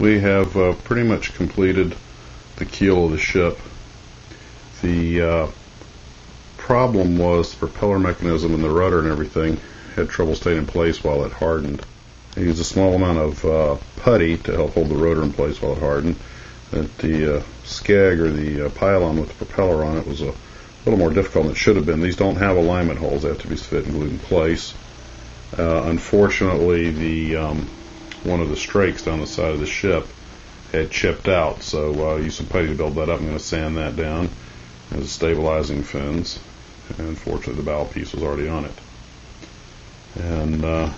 We have pretty much completed the keel of the ship. The problem was the propeller mechanism and the rudder and everything had trouble staying in place while it hardened. I used a small amount of putty to help hold the rotor in place while it hardened. The skeg, or the pylon with the propeller on it, was a little more difficult than it should have been. These don't have alignment holes. They have to be fit and glued in place. Unfortunately, the one of the strakes down the side of the ship had chipped out, so I used some putty to build that up. I'm going to sand that down as stabilizing fins, and unfortunately the bow piece was already on it. And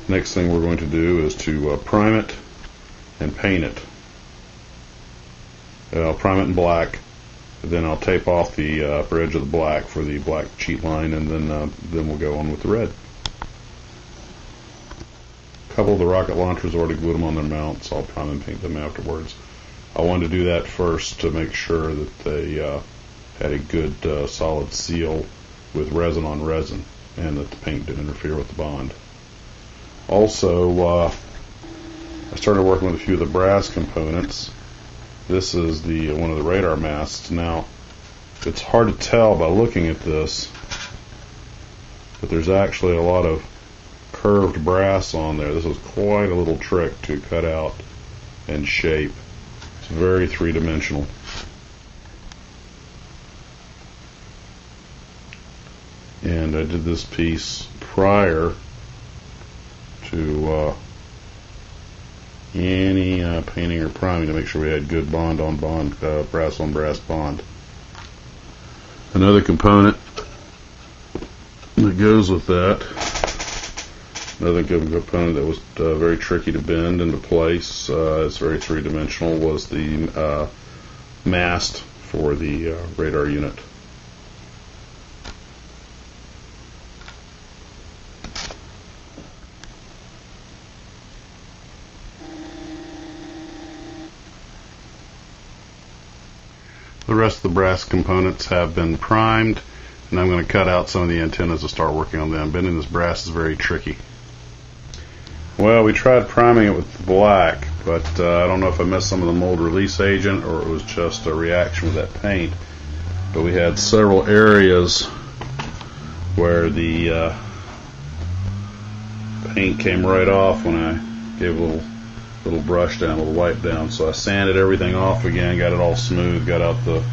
next thing we're going to do is to prime it and paint it. I'll prime it in black, then I'll tape off the upper edge of the black for the black cheat line, and then we'll go on with the red. A couple of the rocket launchers already glued them on their mounts, so I'll prime and paint them afterwards. I wanted to do that first to make sure that they had a good solid seal with resin on resin, and that the paint didn't interfere with the bond. Also, I started working with a few of the brass components. This is the one of the radar masts. Now, it's hard to tell by looking at this, but there's actually a lot of curved brass on there. This was quite a little trick to cut out and shape. It's very three-dimensional. And I did this piece prior to any painting or priming to make sure we had good bond on bond, brass on brass bond. Another component that goes with that, another component that was very tricky to bend into place, it's very three-dimensional, was the mast for the radar unit. The rest of the brass components have been primed, and I'm going to cut out some of the antennas to start working on them. Bending this brass is very tricky. Well, we tried priming it with black, but I don't know if I missed some of the mold release agent or it was just a reaction with that paint. But we had several areas where the paint came right off when I gave a little brush down, a little wipe down. So I sanded everything off again, got it all smooth, got out the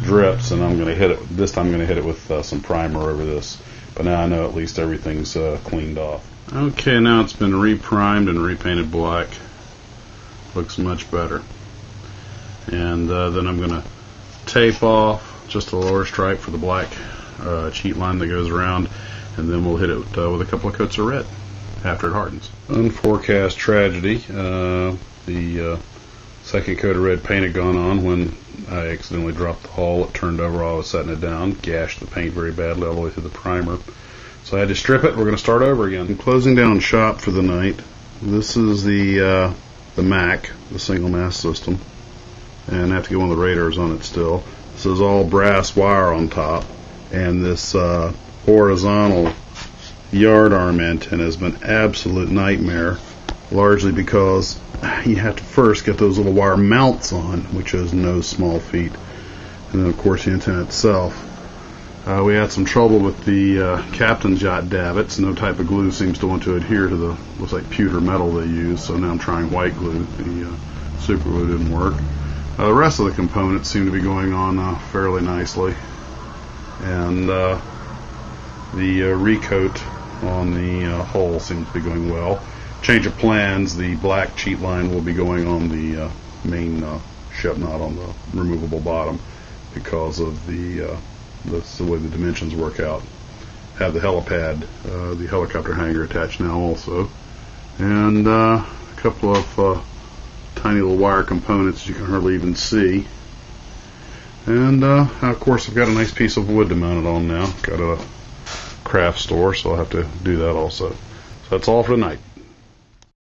drips, and I'm going to hit it. This time I'm going to hit it with some primer over this. But now I know at least everything's cleaned off. Okay, now it's been reprimed and repainted black. Looks much better. And then I'm going to tape off just a lower stripe for the black cheat line that goes around, and then we'll hit it with a couple of coats of red after it hardens. Unforecast tragedy. The second coat of red paint had gone on when I accidentally dropped the hull. It turned over while I was setting it down, gashed the paint very badly all the way through the primer. So I had to strip it. We're going to start over again. I'm closing down shop for the night. This is the MAC, the single mast system, and I have to get one of the radars on it still. This is all brass wire on top, and this horizontal yard arm antenna has been an absolute nightmare, largely because you have to first get those little wire mounts on, which is no small feat, and then of course the antenna itself. We had some trouble with the captain's yacht davits. No type of glue seems to want to adhere to the, looks like pewter metal they use, so now I'm trying white glue. The super glue didn't work. The rest of the components seem to be going on fairly nicely, and the recoat on the hull seems to be going well. Change of plans, the black cheat line will be going on the main ship, not on the removable bottom, because of that's the way the dimensions work out. Have the helipad, the helicopter hangar attached now also, and a couple of tiny little wire components you can hardly even see. And of course I've got a nice piece of wood to mount it on now. Got a craft store, so I'll have to do that also. So that's all for tonight.